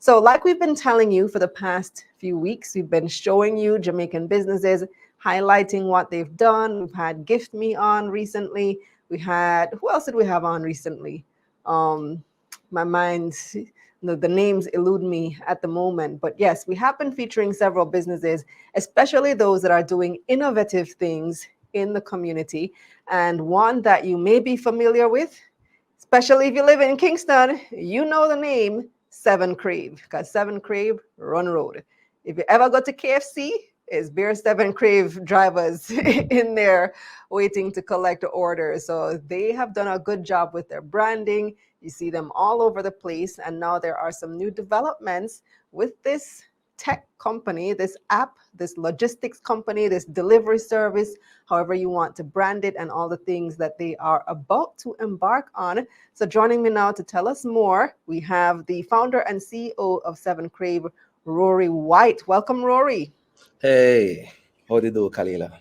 So, like we've been telling you for the past few weeks, we've been showing you Jamaican businesses, highlighting what they've done. We've had Gift Me on recently. We had, who else did we have on recently? Um, my mind, the names elude me at the moment. But yes, we have been featuring several businesses, especially those that are doing innovative things in the community. And one that you may be familiar with, especially if you live in Kingston, you know the name 7Krave, because 7Krave run road. If you ever go to KFC, it's Beer 7Krave drivers in there waiting to collect the order. So they have done a good job with their branding. You see them all over the place. And now there are some new developments with this tech company, this app, this logistics company, this delivery service, however you want to brand it, and all the things that they are about to embark on. So joining me now to tell us more, we have the founder and CEO of 7Krave, Rory White. Welcome, Rory. Hey, how do you do, Kalila? Good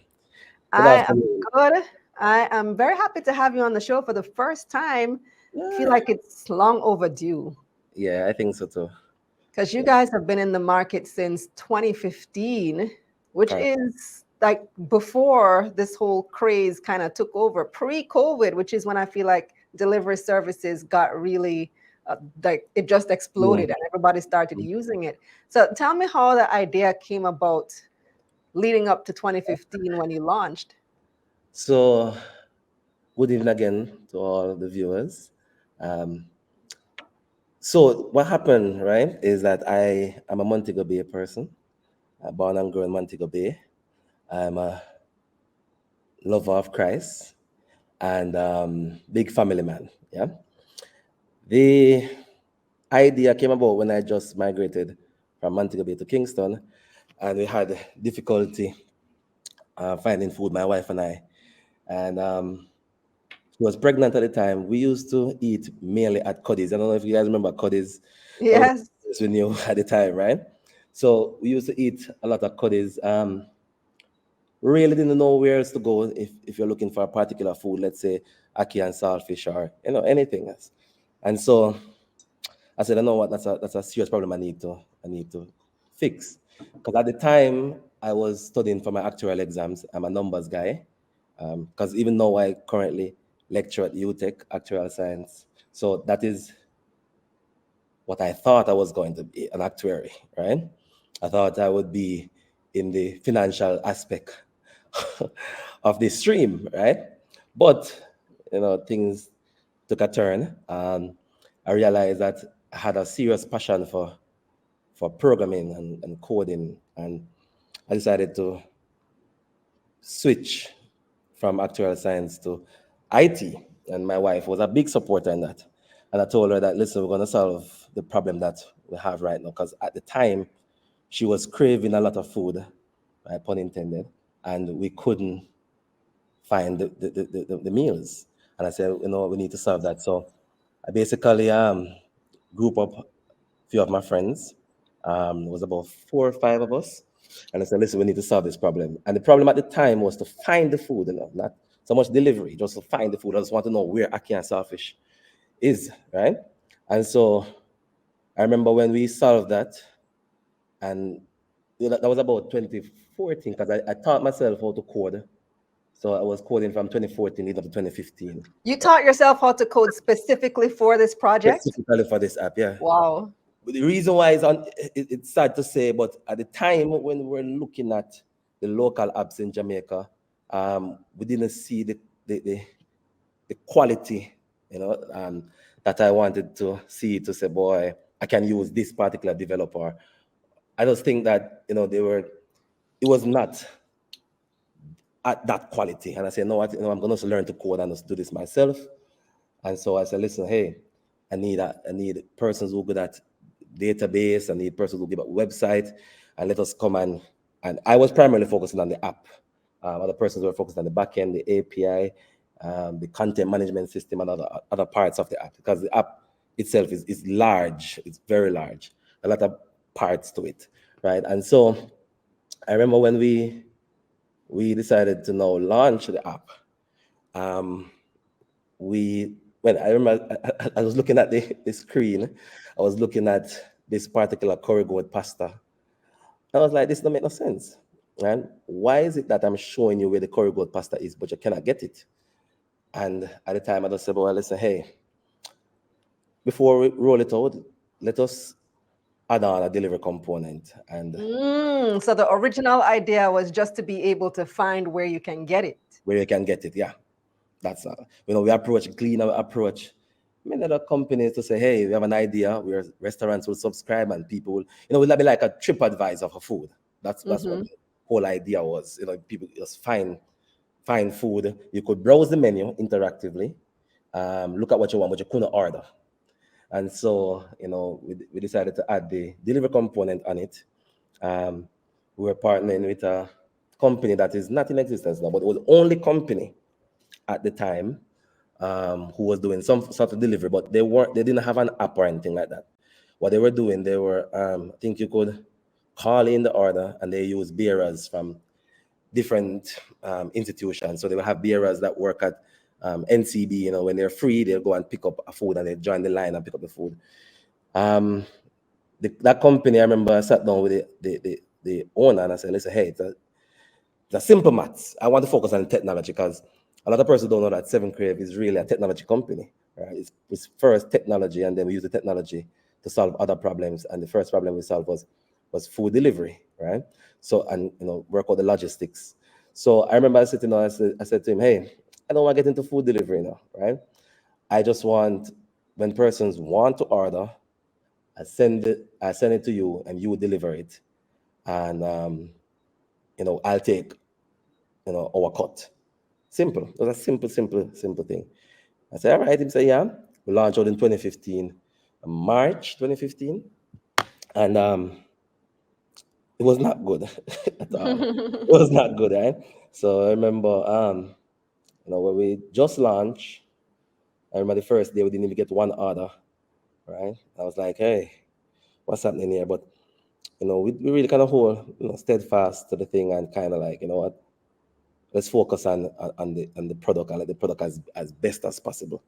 I am afternoon. good. I am very happy to have you on the show for the first time. I feel Yeah, like it's long overdue yeah, I think so too. because you Yeah, guys have been in the market since 2015, which correct. is like before this whole craze kind of took over, pre-COVID, which is when I feel like delivery services got really like it just exploded Mm. and everybody started using it. So tell me how the idea came about leading up to 2015 when you launched. So, good evening again to all the viewers. Um, so, what happened, right, is that I am a Montego Bay person, born and grown in Montego Bay. I'm a lover of Christ and big family man. Yeah. The idea came about when I just migrated from Montego Bay to Kingston, and we had difficulty finding food, my wife and I. And she was pregnant at the time. We used to eat mainly at Cuddy's. I don't know if you guys remember Cuddy's. That was Yes. the place we knew at the time, right? So we used to eat a lot of Cuddy's. Really didn't know where else to go if you're looking for a particular food, let's say ackee and saltfish or anything else. And so I said, I know what, that's a serious problem I need to fix. Because at the time I was studying for my actuarial exams. I'm a numbers guy. Because even though I currently lecture at UTech, actuarial science, so that is what I thought I was going to be, an actuary, right? I thought I would be in the financial aspect of the stream, right? But things took a turn. I realized that I had a serious passion for programming and coding, and I decided to switch from actuarial science to IT. And my wife was a big supporter in that. And I told her that, listen, we're going to solve the problem that we have right now. Because at the time, she was craving a lot of food, right, pun intended, and we couldn't find the meals. And I said, we need to solve that. So I basically group up a few of my friends. It was about 4 or 5 of us. And I said, listen, we need to solve this problem. And the problem at the time was to find the food, not so much delivery, just to find the food. I just want to know where ackee and saltfish is, right? And so I remember when we solved that, and that was about 2014, because I taught myself how to code. So I was coding from 2014 into 2015, You taught yourself how to code specifically for this project? specifically for this app, yeah. Wow. But the reason why it's sad to say, but at the time when we're looking at the local apps in Jamaica, we didn't see the quality, that I wanted to see, to say, boy, I can use this particular developer. I just think that it was not at that quality. And I said, no, I'm going to learn to code and just do this myself. And so I said, listen, hey, I need persons who are good at database. I need persons who give a website, and let us come and I was primarily focusing on the app. Other persons were focused on the back end, the API, the content management system, and other parts of the app, because the app itself is large. It's very large. A lot of parts to it, right? And so I remember when we decided to now launch the app. Um, we when I remember I was looking at the screen, I was looking at this particular curry goat pasta. I was like, this don't make no sense. And why is it that I'm showing you where the curry goat pasta is, but you cannot get it? And at the time, I just said, well, listen, hey, before we roll it out, let us add on a delivery component. And So the original idea was just to be able to find where you can get it. where you can get it, yeah. That's, we approach clean approach. Many other companies to say, hey, we have an idea where restaurants will subscribe and people will, will be like a trip advisor for food. That's what the whole idea was. People just find food. You could browse the menu interactively, look at what you want, but you couldn't order. And so, we decided to add the delivery component on it. We were partnering with a company that is not in existence now, but it was the only company at the time who was doing some sort of delivery, but they didn't have an app or anything like that. What they were doing, they were, I think you could call in the order and they use bearers from different institutions. So they will have bearers that work at NCB, when they're free, they'll go and pick up a food and they join the line and pick up the food. That company, I remember I sat down with the owner and I said, listen, hey, it's a simple maths. I want to focus on technology because a lot of persons don't know that 7Krave's is really a technology company. Right? It's first technology, and then we use the technology to solve other problems. And the first problem we solved was food delivery, right? So, and work out the logistics. So I remember sitting down, I said to him, hey, I don't want to get into food delivery now, right? I just want, when persons want to order, I send it to you and you deliver it. And I'll take our cut. Simple. It was a simple thing. I said, all right. He said, yeah. We launched out in 2015, March 2015. And it was not good at all. It was not good, right? So I remember, when we just launched, I remember the first day we didn't even get one order, right? I was like, hey, what's happening here? But, we really kind of hold, steadfast to the thing and kind of like, you know what? Let's focus on the product and let the product as best as possible.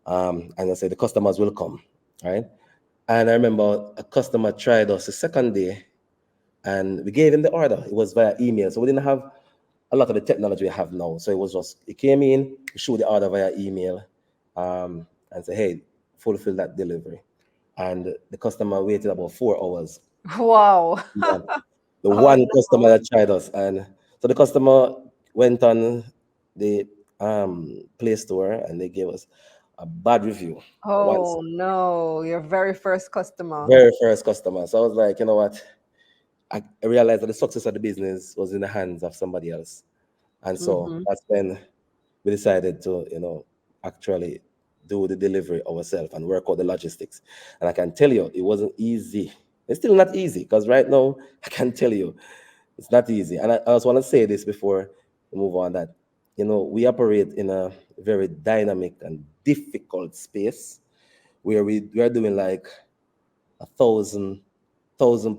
And I said the customers will come, right? And I remember a customer tried us the second day, and we gave him the order. It was via email, so we didn't have a lot of the technology we have now. So it was just, he came in, we showed the order via email, and said, hey, fulfill that delivery. And the customer waited about 4 hours. Wow. The one customer that tried us, and so the customer went on the Play Store and they gave us a bad review. Oh no, your very first customer. Very first customer. So I was like, you know what? I realized that the success of the business was in the hands of somebody else. And so that's when we decided to, actually do the delivery ourselves and work out the logistics. And I can tell you, it wasn't easy. It's still not easy because right now, I can tell you, it's not easy. And I also want to say this before we move on, that, we operate in a very dynamic and difficult space where we are doing like 1,000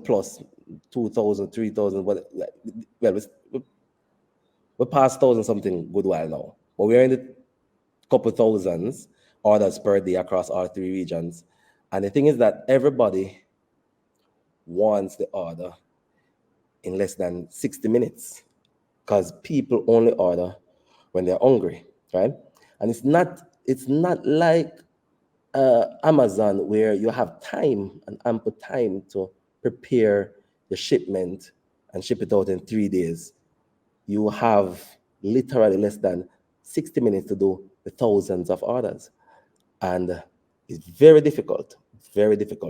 plus, 2,000, 3,000. Well, we passed 1,000 something good while now. But we're in the couple thousands orders per day across all 3 regions. And the thing is that everybody wants the order in less than 60 minutes because people only order when they're hungry, right? And it's not like Amazon where you have time and ample time to prepare the shipment and ship it out in 3 days. You have literally less than 60 minutes to do the thousands of orders. And it's very difficult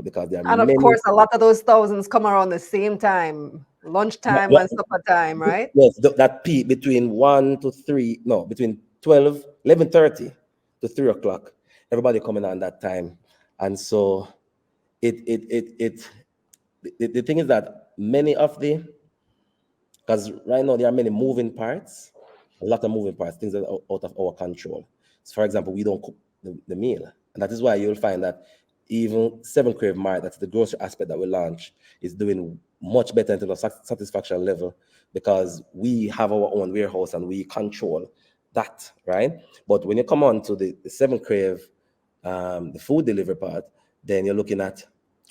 because there are And of many. course, a lot of those thousands come around the same time, lunchtime and supper time, right? Yes, that peak between 1 to 3, no, between 11:30 to 3 o'clock, everybody coming on that time. And so the thing is that because right now there are many moving parts, a lot of moving parts, things that are out of our control. So for example, we don't cook the meal. And that is why you'll find that even 7Krave's Mart, that's the grocery aspect that we launched, is doing much better in terms of satisfaction level because we have our own warehouse and we control that, right? But when you come on to the 7Krave's, the food delivery part, then you're looking at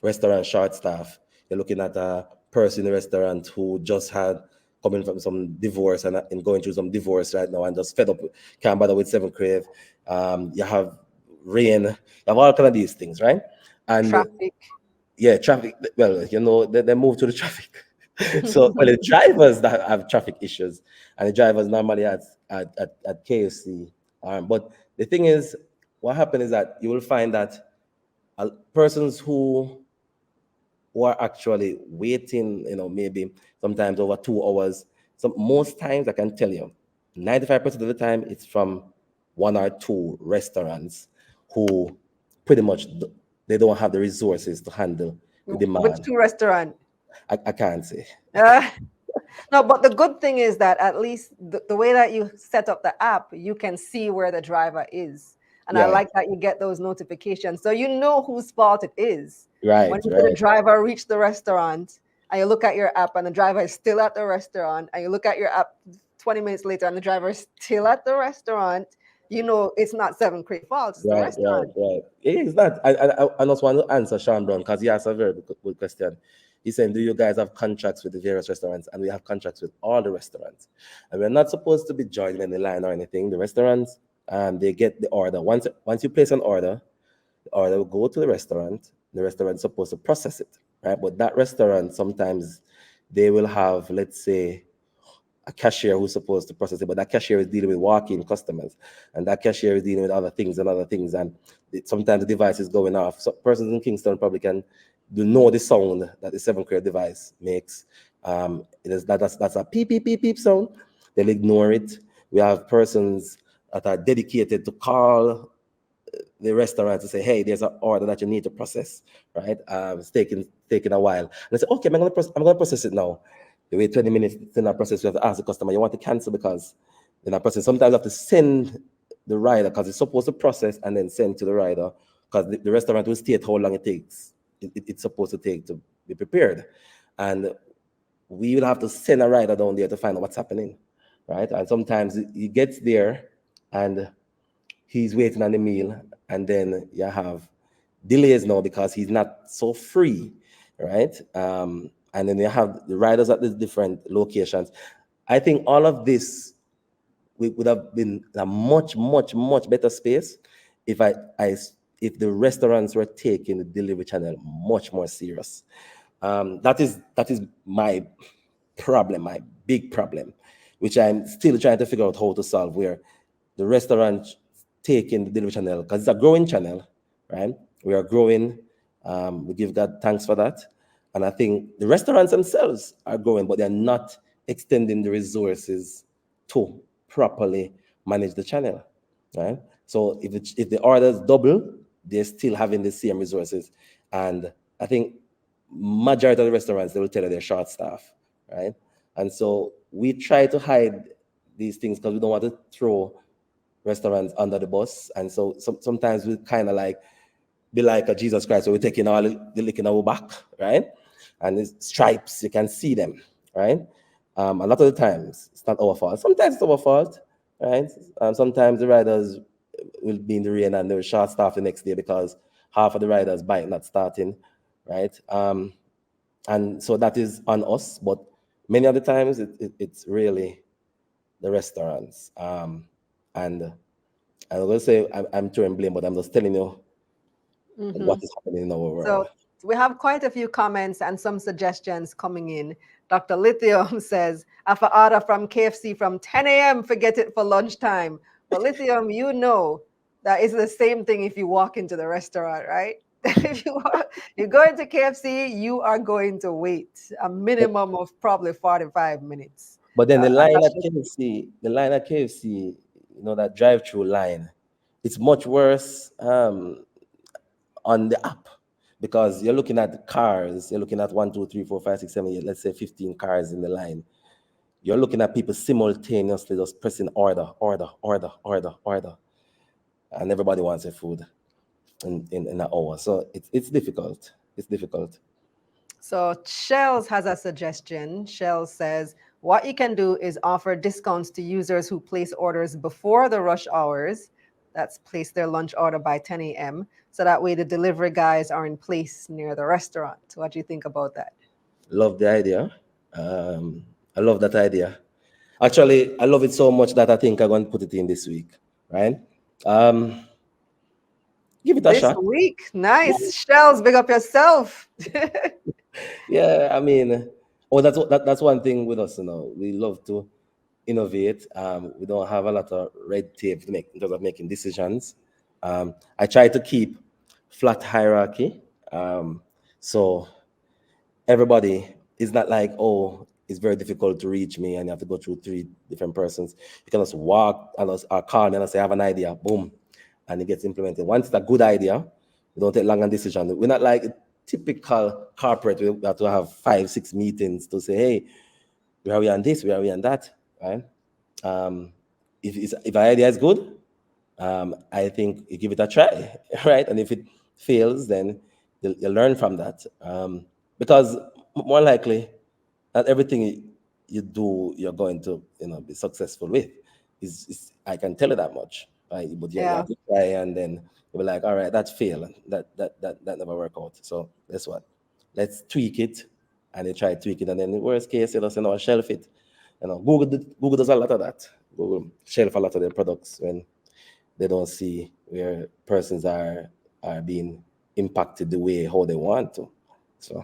restaurant short staff. You're looking at a person in the restaurant who just had coming from some divorce and going through some divorce right now and just fed up, can't bother with 7 Crave. You have rain, you have all kind of these things, right? And Traffic. yeah, traffic. Well, they move to the traffic. So, well, the drivers that have traffic issues, and the drivers normally at KFC. But the thing is, what happened is that you will find that persons who are actually waiting, maybe sometimes over 2 hours. So most times I can tell you, 95% of the time it's from one or two restaurants who pretty much they don't have the resources to handle the Which demand. two restaurant? I can't say. Uh, no, but the good thing is that at least the way that you set up the app, you can see where the driver is. And I Right, like that you get those notifications. So you know whose fault it is. When right, you see the right, driver reach the restaurant and you look at your app and the driver is still at the restaurant, and you look at your app 20 minutes later and the driver is still at the restaurant, you know it's not 7 Crave fault, it's the right, restaurant. right. It is not. I just want to answer Sean Brown because he asked a very good question. He's saying, do you guys have contracts with the various restaurants? And we have contracts with all the restaurants. And we're not supposed to be joining in the line or anything. The restaurants, they get the order. Once you place an order, the order will go to the restaurant. The restaurant's supposed to process it, right? But that restaurant, sometimes they will have, let's say, a cashier who's supposed to process it, but that cashier is dealing with walk-in customers, and that cashier is dealing with other things and other things, and sometimes the device is going off. So persons in Kingston probably can do know the sound that the 7 Crave device makes. That's a beep beep beep beep sound. They'll ignore it. We have persons that are dedicated to call the restaurant to say, hey, there's an order that you need to process, right? It's taking a while. And they say, okay, I'm gonna process it now. They wait 20 minutes, it's in that process. You have to ask the customer, you want to cancel because in that process, sometimes you have to send the rider because it's supposed to process and then send to the rider because the restaurant will state how long it takes. It's supposed to take to be prepared. And we will have to send a rider down there to find out what's happening, right? And sometimes he gets there and he's waiting on the meal, and then you have delays now because he's not so free, right? And then you have the riders at the different locations. I think all of this we would have been in a much, much, much better space if if the restaurants were taking the delivery channel much more serious. That is my problem, my big problem, which I'm still trying to figure out how to solve. Where the restaurant taking the delivery channel because it's a growing channel, right? We are growing. We give God thanks for that. And I think the restaurants themselves are growing, but they're not extending the resources to properly manage the channel, right? So if the orders double, they're still having the same resources. And I think majority of the restaurants, they will tell you they're short staff, right? And so we try to hide these things because we don't want to throw restaurants under the bus. And so sometimes we kind of like be like a Jesus Christ, so we're taking all the licking our back, right? And it's stripes, you can see them, right? A lot of the times it's not our fault. Sometimes it's our fault, right? Sometimes the riders will be in the rain and they're short staff the next day because half of the riders bike not starting, right? And so that is on us, but many of the times it's really the restaurants. And I'm going to say I'm throwing blame, but I'm just telling you what is happening in our world. So we have quite a few comments and some suggestions coming in. Dr. Lithium says, I have an order from KFC from 10 a.m. Forget it for lunchtime. But Lithium, you know that it's the same thing if you walk into the restaurant, right? If you go into KFC, you are going to wait a minimum of probably 45 minutes. But then That's just The line at KFC, that drive-through line, it's much worse on the app because you're looking at cars, you're looking at 1, 2, 3, 4, 5, 6, 7, 8, let's say 15 cars in the line. You're looking at people simultaneously just pressing order, order, order, order, order. And everybody wants their food in an hour. So it's difficult. It's difficult. So Shells has a suggestion. Shells says, what you can do is offer discounts to users who place orders before the rush hours. that's placed their lunch order by 10 a.m. So that way the delivery guys are in place near the restaurant. What do you think about that? Love the idea. I love that idea. Actually, I love it so much that I think I'm going to put it in this week, right? Um, Give it a This shot. week, nice. Shells, big up yourself. Yeah, I mean, that's one thing with us, you know. We love to innovate. We don't have a lot of red tape to make in terms of making decisions. I try to keep flat hierarchy. So everybody is not like, oh, it's very difficult to reach me and you have to go through three different persons. You can just walk and just call me and say, I have an idea, boom, and it gets implemented. Once it's a good idea, we don't take long on decision. We're not like a typical corporate. We have to have 5, 6 meetings to say, hey, where are we on this? Where are we on that? Right? If our idea is good, I think you give it a try, right? And if it fails, then you'll learn from that. Because more likely, not everything you do, you're going to, be successful with. I can tell you that much, right? But you Yeah. have to try, and then you'll be like, all right, that failed. That never worked out. So guess what? Let's tweak it, and you try to tweak it, and then in the worst case, you just shelf it. Google does a lot of that. Google shelf a lot of their products when they don't see where persons are being impacted the way how they want to. So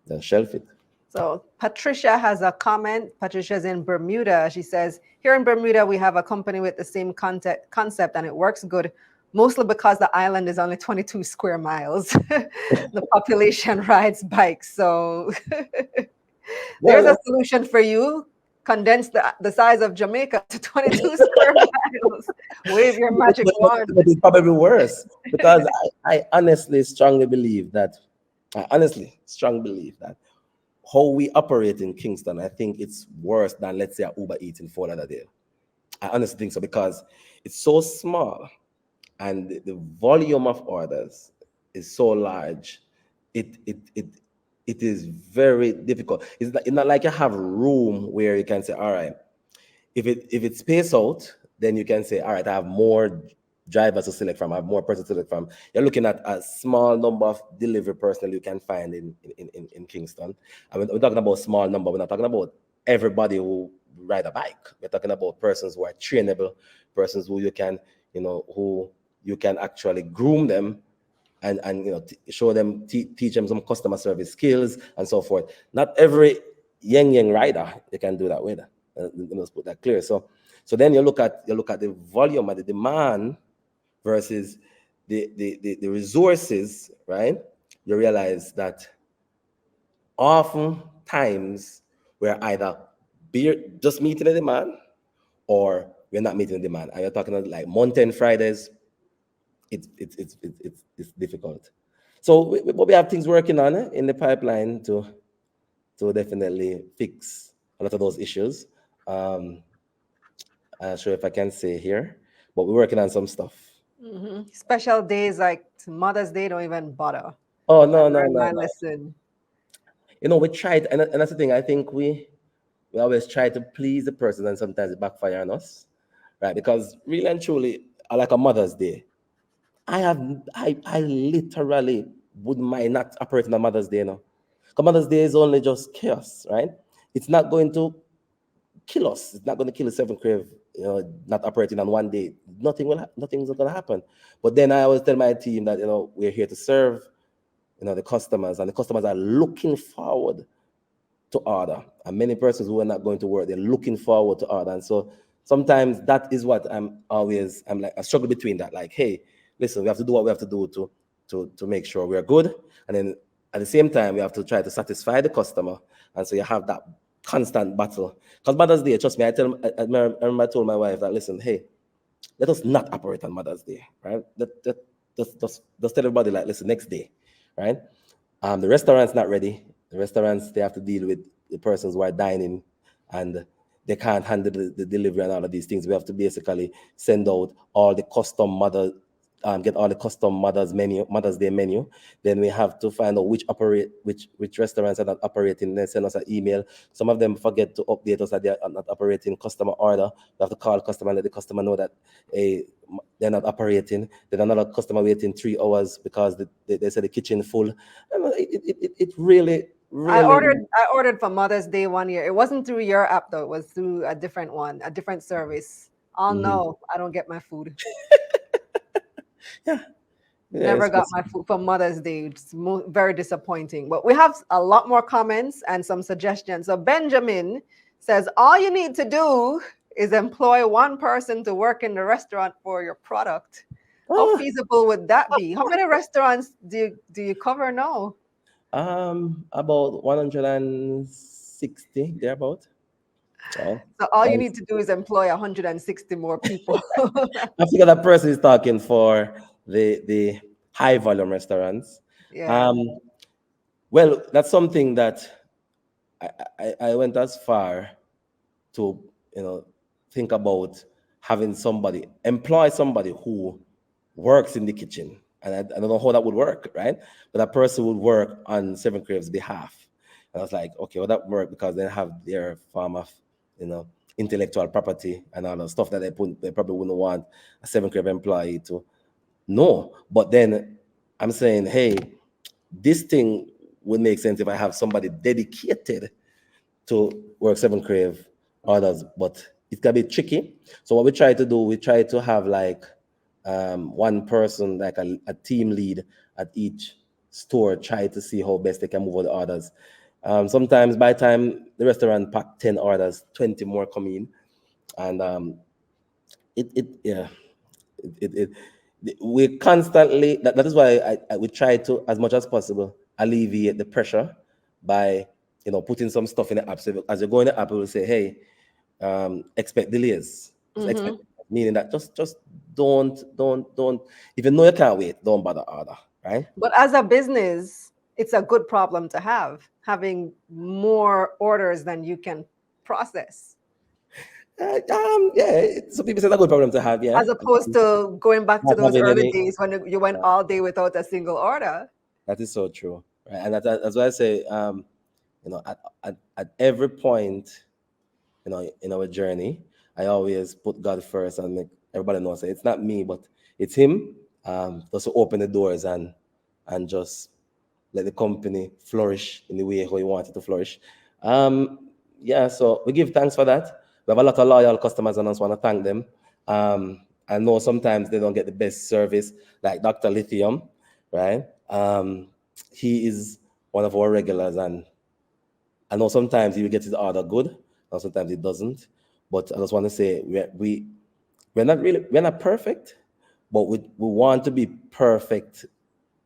then shelf it. So Patricia has a comment. Patricia's in Bermuda. She says, here in Bermuda, we have a company with the same concept and it works good, mostly because the island is only 22 square miles. The population rides bikes. So there's a Well, solution for you. Condense the size of Jamaica to 22 square miles. Wave your magic wand. but it's probably worse because I honestly strongly believe that how we operate in Kingston, I think it's worse than, let's say, a Uber Eats in Fort Lauderdale. I honestly think so because it's so small and the volume of orders is so large. It is very difficult. It's not like you have room where you can say, all right, if it's spaced out, then you can say, all right, I have more drivers to select from, I have more persons to select from. You're looking at a small number of delivery personnel you can find in Kingston. I mean, we're talking about small number. We're not talking about everybody who ride a bike. We're talking about persons who are trainable, persons who who you can actually groom them and show them, teach them some customer service skills and so forth. Not every yang rider you can do that with. Let's put that clear. So then you look at the volume and the demand versus the resources, right? You realize that oftentimes we're either just meeting the demand or we're not meeting the demand. And you're talking about like Mountain Fridays. It's difficult. So we have things working on in the pipeline to definitely fix a lot of those issues. I'm not sure if I can say here, but we're working on some stuff. Special days like Mother's Day don't even bother. Oh I no, learned my lesson. we tried, and that's the thing. I think we always try to please the person, and sometimes it backfire on us, right? Because really and truly, like a Mother's Day, I literally wouldn't mind not operating on Mother's Day, no. Because Mother's Day is only just chaos, right? It's not going to kill us. It's not going to kill a 7Krave, not operating on one day. Nothing's going to happen. But then I always tell my team that we're here to serve, the customers, and the customers are looking forward to order. And many persons who are not going to work, they're looking forward to order. And so sometimes that is what I'm like, I struggle between that. Like, hey, listen, we have to do what we have to do to make sure we're good. And then at the same time, we have to try to satisfy the customer. And so you have that constant battle. Because Mother's Day, trust me, I remember I told my wife that, listen, hey, let us not operate on Mother's Day, right? Just tell everybody, like, listen, next day, right? The restaurant's not ready. The restaurants, they have to deal with the persons who are dining and they can't handle the delivery and all of these things. We have to basically send out all the custom Mother get all the custom Mother's Day menu. Then we have to find out which restaurants are not operating. Then send us an email. Some of them forget to update us that they are not operating customer order. We have to call customer and let the customer know that they're not operating. Then another customer waiting 3 hours because they said the kitchen full. And it really, I really. ordered for Mother's Day one year. It wasn't through your app though. It was through a different one, a different service. Oh Mhm. no, I don't get my food. Yeah, yeah, Never it's got my possible. food for Mother's Day. It's very disappointing. But we have a lot more comments and some suggestions. So Benjamin says all you need to do is employ one person to work in the restaurant for your product. How Ah, feasible would that be? How many restaurants do you cover now? about 160 thereabout. Right. So all you And need to do is employ 160 more people. I figure that person is talking for the high volume restaurants. Yeah. Um, well, that's something that I went as far to think about having employ somebody who works in the kitchen. And I don't know how that would work, right? But that person would work on 7Krave's behalf. And I was like, okay, well, that work because they have their form of, you know, intellectual property and all the stuff that they probably wouldn't want a 7Krave employee to know. But then I'm saying, hey, this thing would make sense if I have somebody dedicated to work 7Krave orders, but it can be tricky. So what we try to do, we try to have like one person, like a team lead at each store, try to see how best they can move all the orders. Sometimes by the time the restaurant pack 10 orders, 20 more come in, and yeah, it, it, we constantly that is why we try to, as much as possible, alleviate the pressure by putting some stuff in the app. So as you go in the app, it will say, hey, expect delays. Just expect, Hmm. meaning that just don't, if you know you can't wait, don't bother order, right? But as a business, it's a good problem to have, having more orders than you can process, Yeah, some people say that's a good problem to have, yeah. as opposed to going back to Not those having early any. days when you went all day without a single order. That is so true, right? And that's why I say, at every point, in our journey, I always put God first and make everybody know. Say it's not me, but it's Him. Just to open the doors and just let the company flourish in the way how He wants it to flourish. Yeah, so we give thanks for that. We have a lot of loyal customers, and I just want to thank them. I know sometimes they don't get the best service, like Dr. Lithium, right? He is one of our regulars, and I know sometimes he will get his order good, and sometimes it doesn't. But I just want to say we're not perfect, but we want to be perfect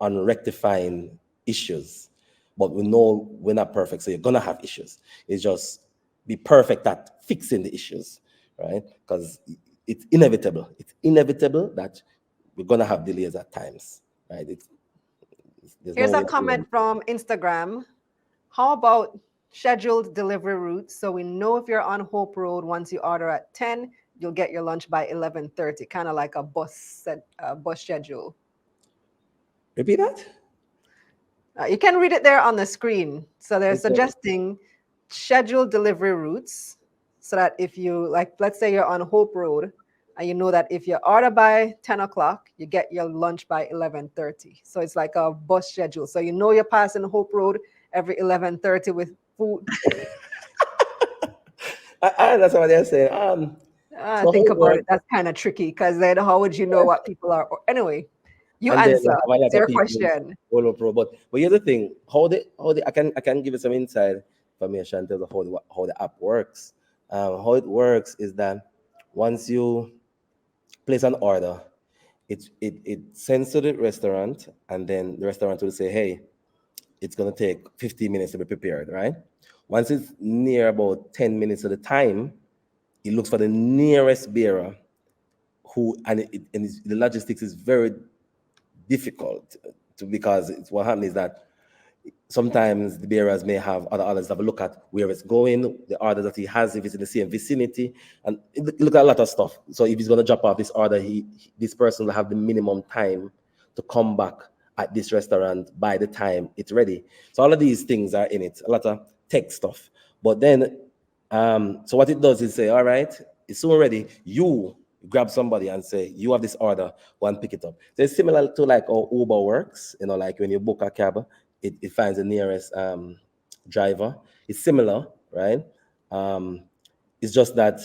on rectifying issues. But we know we're not perfect, so you're gonna have issues. It's just be perfect at fixing the issues, right? Because it's inevitable. It's inevitable that we're gonna have delays at times, right? There's no Here's a way. comment from Instagram. How about scheduled delivery routes? So we know if you're on Hope Road, once you order at 10, you'll get your lunch by 11:30, kind of like a bus schedule. Repeat that. You can read it there on the screen. So they're Okay. suggesting scheduled delivery routes so that if you, like, let's say you're on Hope Road and you know that if you order by 10 o'clock, you get your lunch by 11:30. So it's like a bus schedule. So you know you're passing Hope Road every 11:30 with food. I that's what they're saying. So how Think it about works, it. That's kind of tricky because then how would you know what people are? Anyway, you and then you answer. have a It's lot of your people question. follow pro. But here's the thing: I can give you some inside information in terms of how the app works. How it works is that once you place an order, it sends to the restaurant, and then the restaurant will say, hey, it's gonna take 15 minutes to be prepared, right? Once it's near about 10 minutes of the time, it looks for the nearest bearer who the logistics is very difficult to, because what happens is that sometimes the bearers may have other orders have a look at where it's going, the order that he has, if it's in the same vicinity, and look at a lot of stuff. So if he's going to drop off this order, this person will have the minimum time to come back at this restaurant by the time it's ready. So all of these things are in it, a lot of tech stuff. But then, so what it does is say, all right, it's soon ready. You grab somebody and say, you have this order, go and pick it up. So it's similar to like how Uber works, like when you book a cab, it finds the nearest driver. It's similar, right? It's just that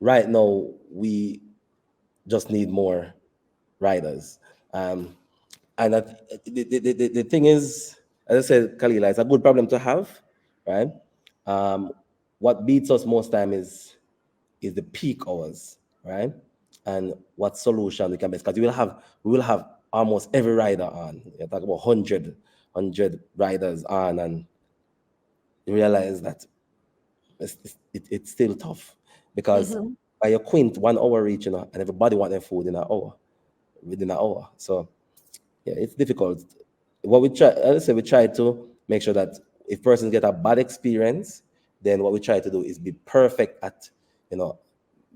right now we just need more riders. And the thing is, as I said, Kalila, it's a good problem to have, right? What beats us most time is the peak hours, right? And what solution we can best, because we will have almost every rider on. You talk about 100 riders on, and you realize that it's still tough because by your quint 1 hour reach, and everybody want their food in an hour, within an hour. So yeah, it's difficult. What we try, as I say, we try to make sure that if persons get a bad experience, then what we try to do is be perfect at,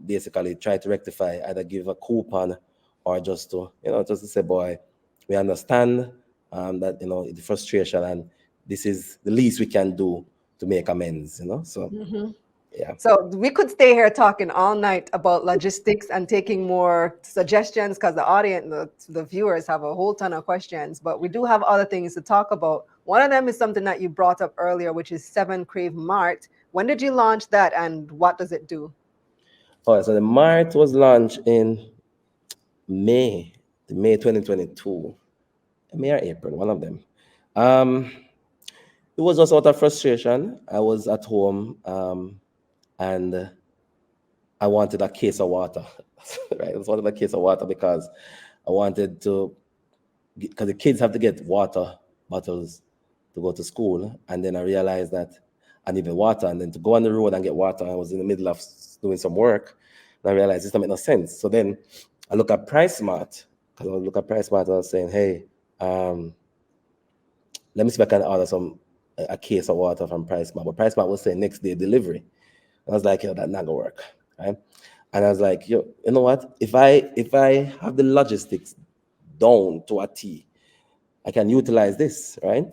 basically try to rectify, either give a coupon or just to say, boy, we understand that, the frustration, and this is the least we can do to make amends, So, yeah. So we could stay here talking all night about logistics and taking more suggestions because the audience, the viewers have a whole ton of questions, but we do have other things to talk about. One of them is something that you brought up earlier, which is 7Krave's Mart. When did you launch that and what does it do? All right, so the Mart was launched in May 2022. May or April, one of them. It was just out of frustration. I was at home, and I wanted a case of water. Right, I wanted a case of water because I wanted to, because the kids have to get water bottles to go to school, and then I realized that I needed water, and then to go on the road and get water, I was in the middle of doing some work, and I realized this doesn't make no sense. So then I look at Price Mart, because I look at Price Mart and I was saying, hey, let me see if I can order a case of water from Price Mart. But Price Mart was saying next day delivery. And I was like, that's not gonna work, right? And I was like, you know what? If I have the logistics down to a T, I can utilize this, right?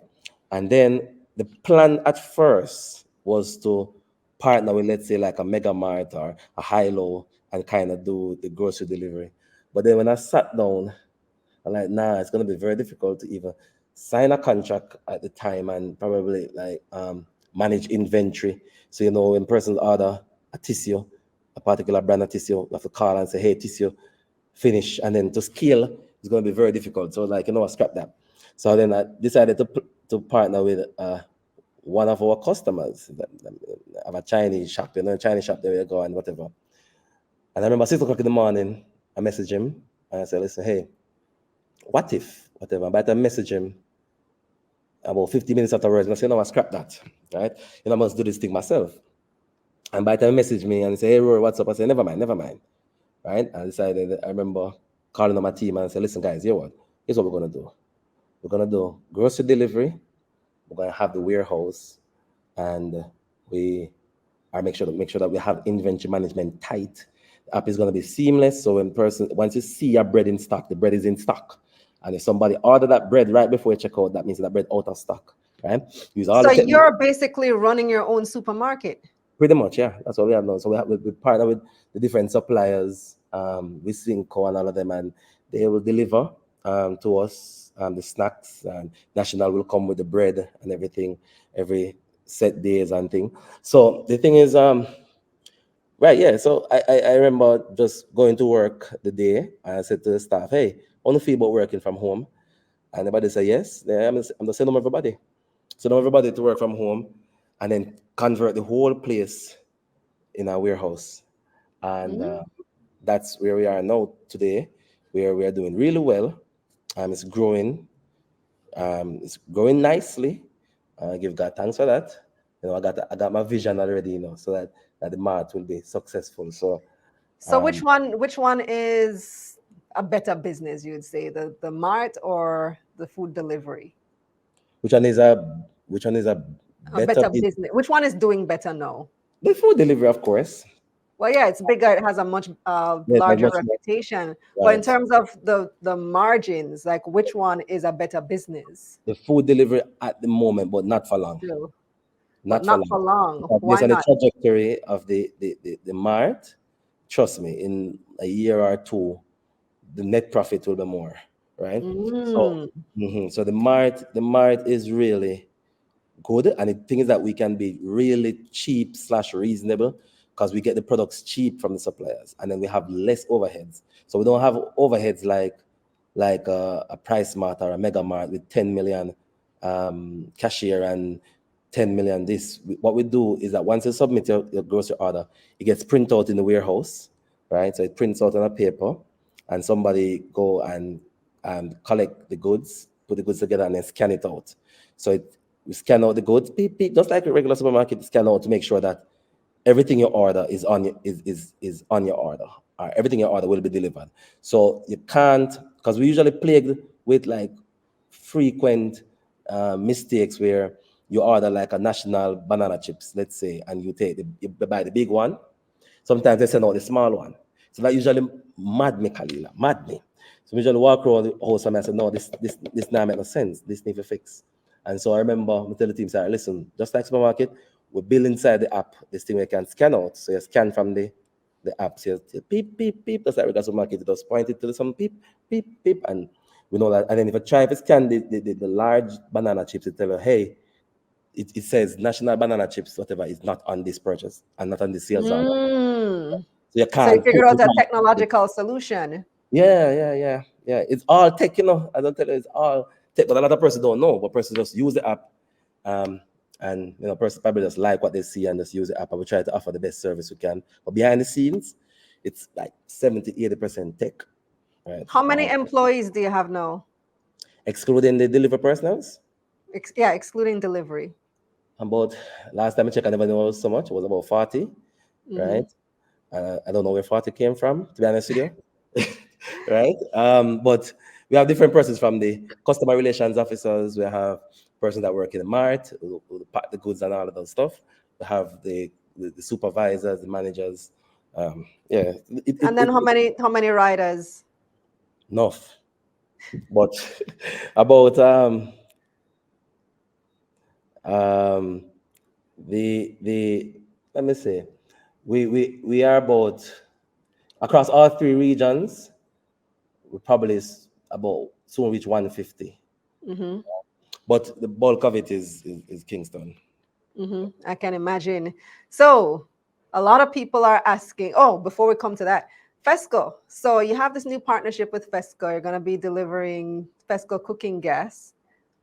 And then the plan at first was to partner with, let's say, like a Mega Mart or a Hilo and kind of do the grocery delivery. But then when I sat down, I'm like, nah, it's gonna be very difficult to even sign a contract at the time and probably like manage inventory. So when persons order a tissue, a particular brand of tissue, you have to call and say, hey, tissue, finish, and then to scale is gonna be very difficult. So like, I scrap that. So then I decided to partner with one of our customers that have a Chinese shop, Chinese shop, there we go, and whatever. And I remember 6 o'clock in the morning, I messaged him and I said, listen, hey, what if, whatever. But I message him about 50 minutes afterwards, and I say, no, I scrap that, right? I must do this thing myself. And by the time he message me and say, hey, Rory, what's up? I say, never mind, right? I decided, I remember calling on my team and I said, listen, guys, here's what we're going to do. We're going to do grocery delivery. We're going to have the warehouse, and we are make sure that we have inventory management tight. The app is going to be seamless. So once you see your bread in stock, the bread is in stock. And if somebody order that bread right before you check out, that means that bread out of stock, right? Use all So the you're basically running your own supermarket. Pretty much, yeah. That's what we have now. So we partner with the different suppliers, with Cinco and all of them, and they will deliver to us the snacks, and National will come with the bread and everything every set days and thing. So the thing is, right, yeah. So I remember just going to work the day, and I said to the staff, hey, I want to feel about working from home. And everybody said yes. Then I'm just sending everybody. Send everybody to work from home, and then convert the whole place in a warehouse. And that's where we are now today, where we are doing really well. It's growing. It's growing nicely. I give God thanks for that. I got my vision already, so that the Mart will be successful. So which one is a better business, you would say, the Mart or the food delivery? Which one is a A better better business? business. Which one is doing better now? The food delivery, of course. Well, yeah, it's bigger. It has a much Yes, that's larger much more reputation. But in right. terms of the margins, like which one is a better business? The food delivery at the moment, but not for long. Still, but Not for not long. for long. Because based Why on the not? trajectory of the Mart, trust me, in a year or two, the net profit will be more, right? So, Mm. so the Mart is really good, and the thing is that we can be really cheap slash reasonable because we get the products cheap from the suppliers, and then we have less overheads. So we don't have overheads like a Price Mart or a Mega Mart with 10 million cashier and 10 million this. What we do is that once you submit your grocery order, it gets printed out in the warehouse, right? So it prints out on a paper, and somebody go and collect the goods, put the goods together, and then scan it out. So we scan out the goods, beep, beep, just like a regular supermarket, scan out to make sure that everything you order is on your is on your order, or everything you order will be delivered. So you can't, because we usually plagued with like frequent mistakes where you order like a national banana chips, let's say, and you buy the big one. Sometimes they send out the small one. So that usually mad me, Kalila, mad me. So we usually walk around the house and I said, no, this now make no sense. This need to fix. And so I remember I tell the team, say, listen, just like supermarket, we build inside the app this thing we can scan out. So you scan from the app, so you beep, beep, beep. That's like regular supermarket. It just point it to some beep, beep, beep. And we know that. And then if I try to scan the large banana chips, it tell you, hey, it says national banana chips, whatever, is not on this purchase and not on the sales order. Mm. So you So you can't figured put out the a banana chips. technological solution. Yeah. It's all tech, I don't tell you it's all tech, but a lot of person don't know. But person just use the app, um, and person probably just like what they see and just use the app. And we try to offer the best service we can. But behind the scenes, it's like 70-80% tech, right? How many employees do you have now? Excluding the delivery personals. Yeah, excluding delivery. About last time I checked, I never knew it was so much. It was about 40, Mm-hmm. right? I don't know where 40 came from, to be honest with you. Right? But we have different persons from the customer relations officers. We have persons that work in the Mart, who pack the goods and all of that stuff. We have the supervisors, the managers. Yeah, And then how many riders? enough. But about um, the let me see, we are about across all three regions. We probably about soon reach 150. Mm-hmm. But the bulk of it is Kingston. Mm-hmm. I can imagine. So, a lot of people are asking. Oh, before we come to that, Fesco. So you have this new partnership with Fesco. You're going to be delivering Fesco cooking gas,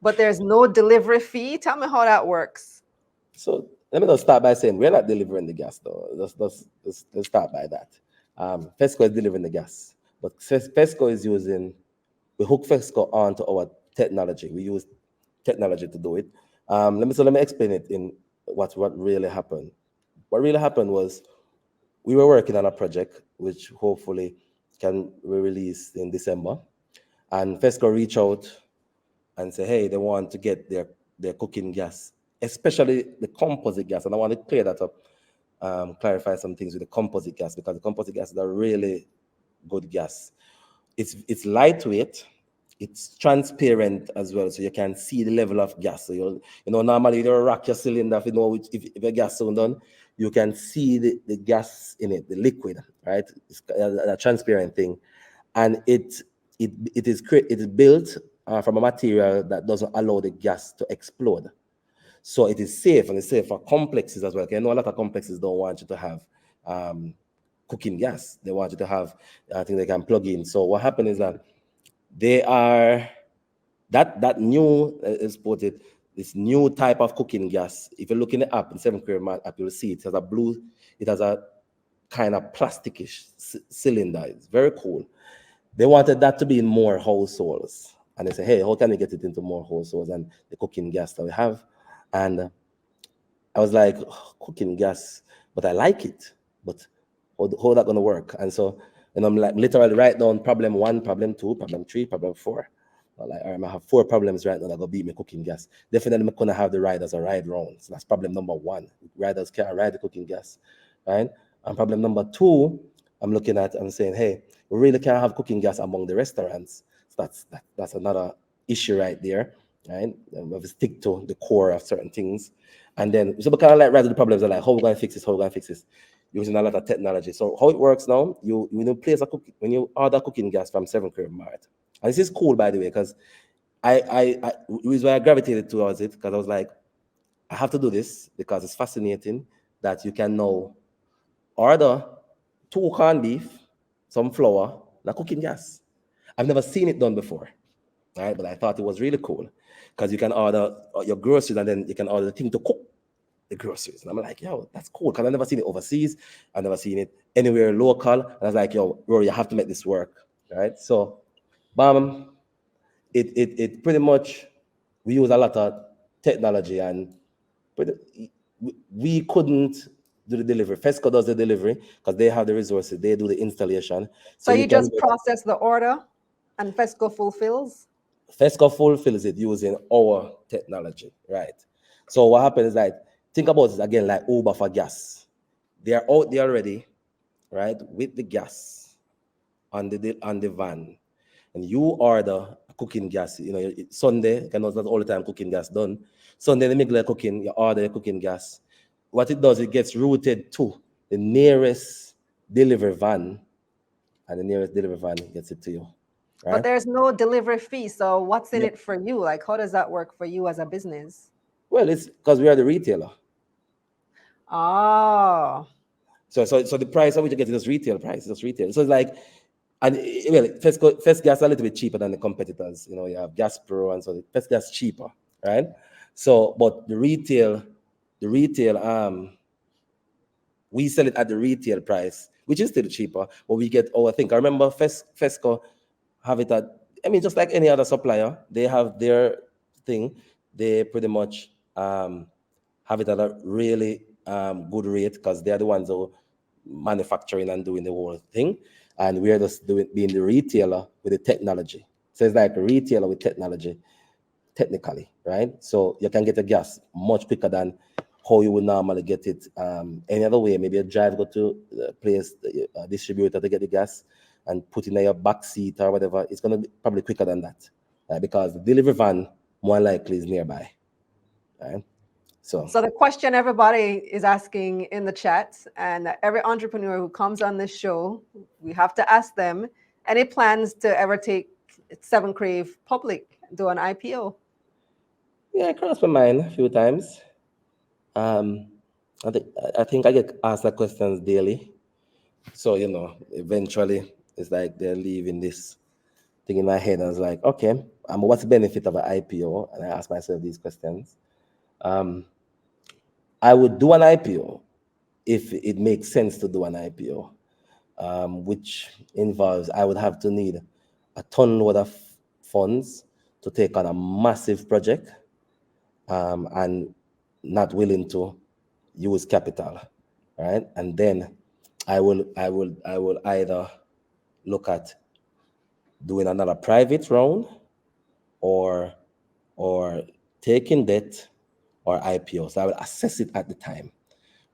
but there's no delivery fee. Tell me how that works. So let me just start by saying we're not delivering the gas, though. Let's start by that. Fesco is delivering the gas, but Fesco is using, we hook Fesco onto our technology. We use technology to do it. Let me explain it in what really happened. What really happened was we were working on a project which hopefully can be released in December, and Fesco reached out and say, hey, they want to get their cooking gas, especially the composite gas. And I want to clear that up, clarify some things with the composite gas, because the composite gas is a really good gas. It's lightweight, it's transparent as well, so you can see the level of gas. So normally you don't rack your cylinder if your gas is done, you can see the gas in it, the liquid, right? It's a transparent thing, and it is built from a material that doesn't allow the gas to explode. So it is safe, and it's safe for complexes as well. Okay, I know a lot of complexes don't want you to have cooking gas. They want you to have things they can plug in. So what happened is that they are that new is put it this new type of cooking gas. If you look in the app, in 7Krave's app, you'll see it has a kind of plasticish cylinder. It's very cool. They wanted that to be in more households. And they say, hey, how can we get it into more households and the cooking gas that we have? And I was like, oh, cooking gas, but I like it. But how that going to work? And so, I'm like literally write down problem 1, problem 2, problem 3, problem 4. Like, I have 4 problems right now that go beat me cooking gas. Definitely, I'm gonna have the riders a ride round. So that's problem number 1. Riders can't ride the cooking gas, right? And problem number 2, I'm looking at. I'm saying, hey, we really can't have cooking gas among the restaurants. So that's another issue right there, right? We have to stick to the core of certain things, and then so we kind of like rather the problems are like, how we gonna fix this? How we gonna fix this? Using a lot of technology. So how it works now? You when you place a when you order cooking gas from 7Krave's Mart. And this is cool, by the way, because the reason why I gravitated towards it, because I was like, I have to do this because it's fascinating that you can now order 2 corned beef, some flour, and a cooking gas. I've never seen it done before, right? But I thought it was really cool because you can order your groceries and then you can order the thing to cook the groceries. And I'm like, yo, that's cool because I've never seen it overseas. I've never seen it anywhere local. And I was like, yo, Rory, you have to make this work, right? So, bam, it pretty much, we use a lot of technology and we couldn't do the delivery. Fesco does the delivery because they have the resources. They do the installation. So You you can just process the order and Fesco fulfills? Fesco fulfills it using our technology, right? So what happens is like, think about it again like Uber for gas. They are out there already, right, with the gas on the van, and you order cooking gas. You know, Sunday, you know, not all the time cooking gas done. Sunday, in the middle of cooking, you order cooking gas. What it does, it gets routed to the nearest delivery van, and the nearest delivery van gets it to you, But right? there's no delivery fee. So what's in Yeah. it for you? Like, how does that work for you as a business? Well, it's because we are the retailer. Oh, So the price of which you get is retail price, just retail. So it's like, and well, first gas a little bit cheaper than the competitors. You know, you have Gas Pro, and so the first gas cheaper, right? So, but the retail, we sell it at the retail price, which is still cheaper, but we get our thing. I remember Fesco have it at, I mean, just like any other supplier, they have their thing. They pretty much have it at a really good rate because they're the ones who manufacturing and doing the whole thing. And we're just being the retailer with the technology. So it's like a retailer with technology, technically, right? So you can get a gas much quicker than how you would normally get it any other way. Maybe a drive, go to the place, a distributor to get the gas and put in your back seat or whatever. It's going to be probably quicker than that, right? Because the delivery van more likely is nearby, right? So so the question everybody is asking in the chat, and every entrepreneur who comes on this show, we have to ask them, any plans to ever take 7Krave public, do an IPO? yeah, I crossed my mind a few times. Um, I think I get asked that questions daily. So, you know, eventually it's like they're leaving this thing in my head. I was like, okay, what's the benefit of an IPO? And I ask myself these questions. I would do an IPO if it makes sense to do an IPO, which involves I would have to need a ton load of funds to take on a massive project, and not willing to use capital, right? And then I will either look at doing another private round or taking debt or IPO. So I will assess it at the time,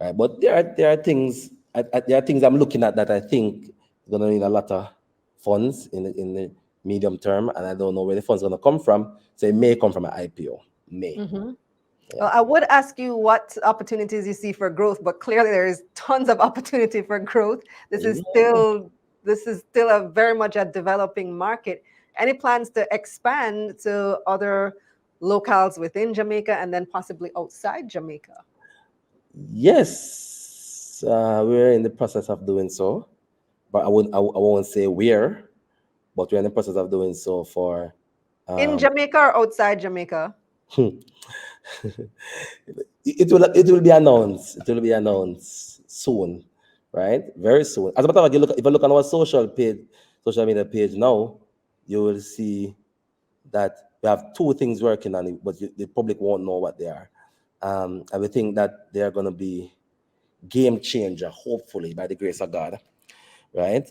right? But there are things I'm looking at that I think is going to need a lot of funds in the medium term, and I don't know where the funds are going to come from. So it may come from an IPO, may. Mm-hmm. Yeah. Well, I would ask you what opportunities you see for growth, but clearly there is tons of opportunity for growth. This is Yeah. still a very much a developing market. Any plans to expand to other locales within Jamaica and then possibly outside Jamaica? Yes, we're in the process of doing so, but I won't say where, but we're in the process of doing so for. In Jamaica or outside Jamaica? It will be announced. It will be announced soon, right? Very soon. As a matter of fact, if you look on our social media page now, you will see that we have 2 things working on it, but the public won't know what they are. And we think that they are going to be game changer, hopefully, by the grace of God, right?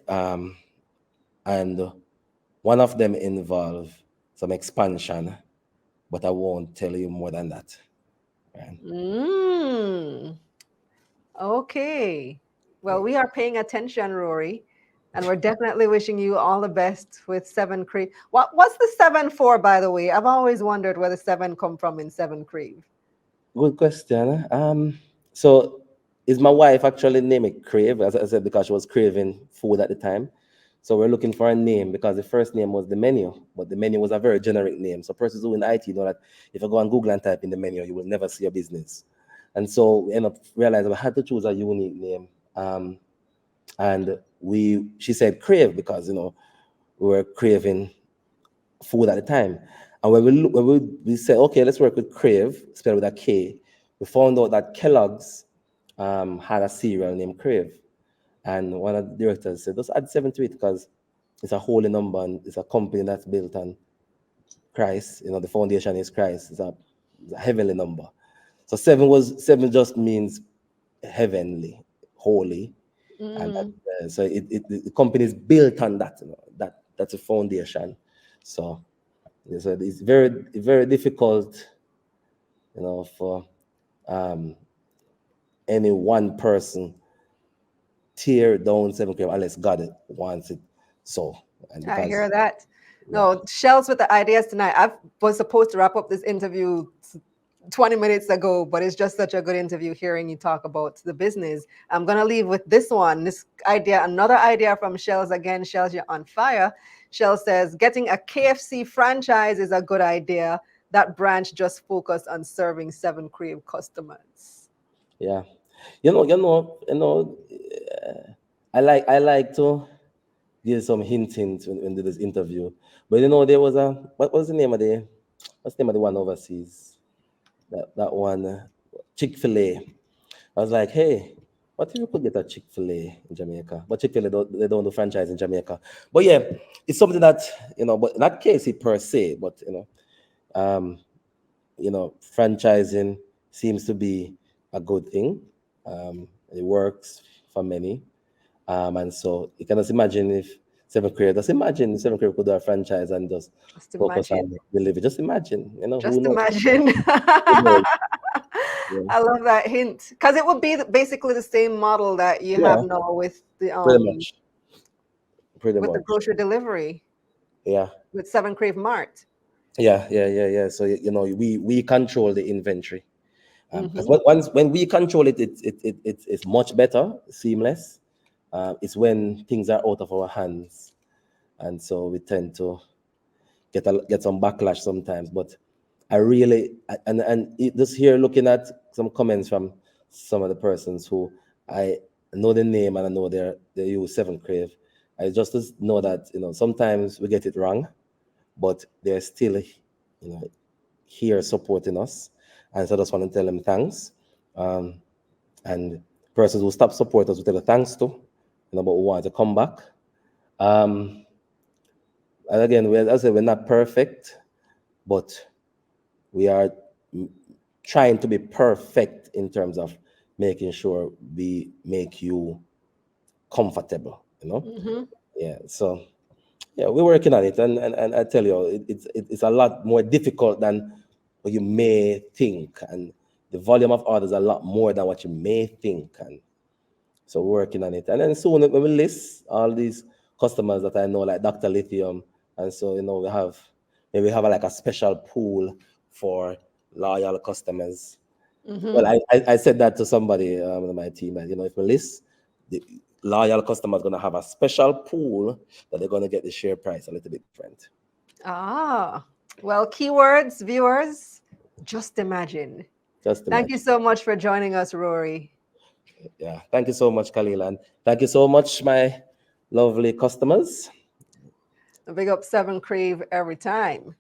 And one of them involve some expansion, but I won't tell you more than that. Right? Okay. Well, we are paying attention, Rory, and we're definitely wishing you all the best with 7 Crave. What's the 7 for, by the way? I've always wondered where the 7 come from in 7 Crave. Good question. So is my wife actually named it Crave, as I said, because she was craving food at the time. So we're looking for a name because the first name was the menu, but the menu was a very generic name. So persons who in IT know that if you go on Google and type in the menu, you will never see a business. And so we end up realizing we had to choose a unique name. And she said Crave because, we were craving food at the time. And when we said, okay, let's work with Crave, spelled with a K, we found out that Kellogg's had a cereal named Crave. And one of the directors said, just add 7 to it because it's a holy number and it's a company that's built on Christ. The foundation is Christ. It's a heavenly number. So 7 just means heavenly, holy. And so the company is built on that. That's a foundation. So it's very, very difficult, for any one person tear down 7 Crave unless God wants it so. And I because hear that. No, Shells with the ideas tonight. I was supposed to wrap up this interview 20 minutes ago, but it's just such a good interview hearing you talk about the business. I'm going to leave with this one, this idea, another idea from Shells. Again, Shells, you're on fire. Shell says, getting a KFC franchise is a good idea. That branch just focused on serving 7 Crave customers. yeah, I like to give some hints when do this interview. But there was what was the name of what's the name of the one overseas? That one, Chick-fil-A. I was like, hey, what if you could get a Chick-fil-A in Jamaica? But Chick-fil-A they don't do franchise in Jamaica. But yeah, it's something that but not KFC per se, but franchising seems to be a good thing. It works for many. And so you can just imagine if 7 Crave, could do a franchise and just focus Imagine. on delivery. Just imagine, who Just knows? imagine. Who knows? Yeah. I love that hint because it would be basically the same model that you Yeah, have now with the pretty much. grocery delivery. Yeah. With 7 Crave Mart. Yeah. So we control the inventory. Because when we control it, it's much better, seamless. It's when things are out of our hands, and so we tend to get some backlash sometimes. But I really just here looking at some comments from some of the persons who I know the name and I know they use 7 Crave. I just know that sometimes we get it wrong, but they're still here supporting us, and so I just want to tell them thanks. And persons who stop support us, we tell them thanks to, but we want to come back. And again, as I said, we're not perfect, but we are trying to be perfect in terms of making sure we make you comfortable. Yeah. So yeah, we're working on it, and I tell you, it's a lot more difficult than what you may think, and the volume of orders a lot more than what you may think, and so we're working on it. And then soon we will list all these customers that I know, like Dr. Lithium, and so we have like a special pool for loyal customers. Well, I said that to somebody on my team, that if we list the loyal customers, going to have a special pool that they're going to get the share price a little bit different. Well, keywords, viewers, just imagine. Thank you so much for joining us, Rory. Yeah, thank you so much, Khalil, and thank you so much, my lovely customers. Big up 7 Crave every time.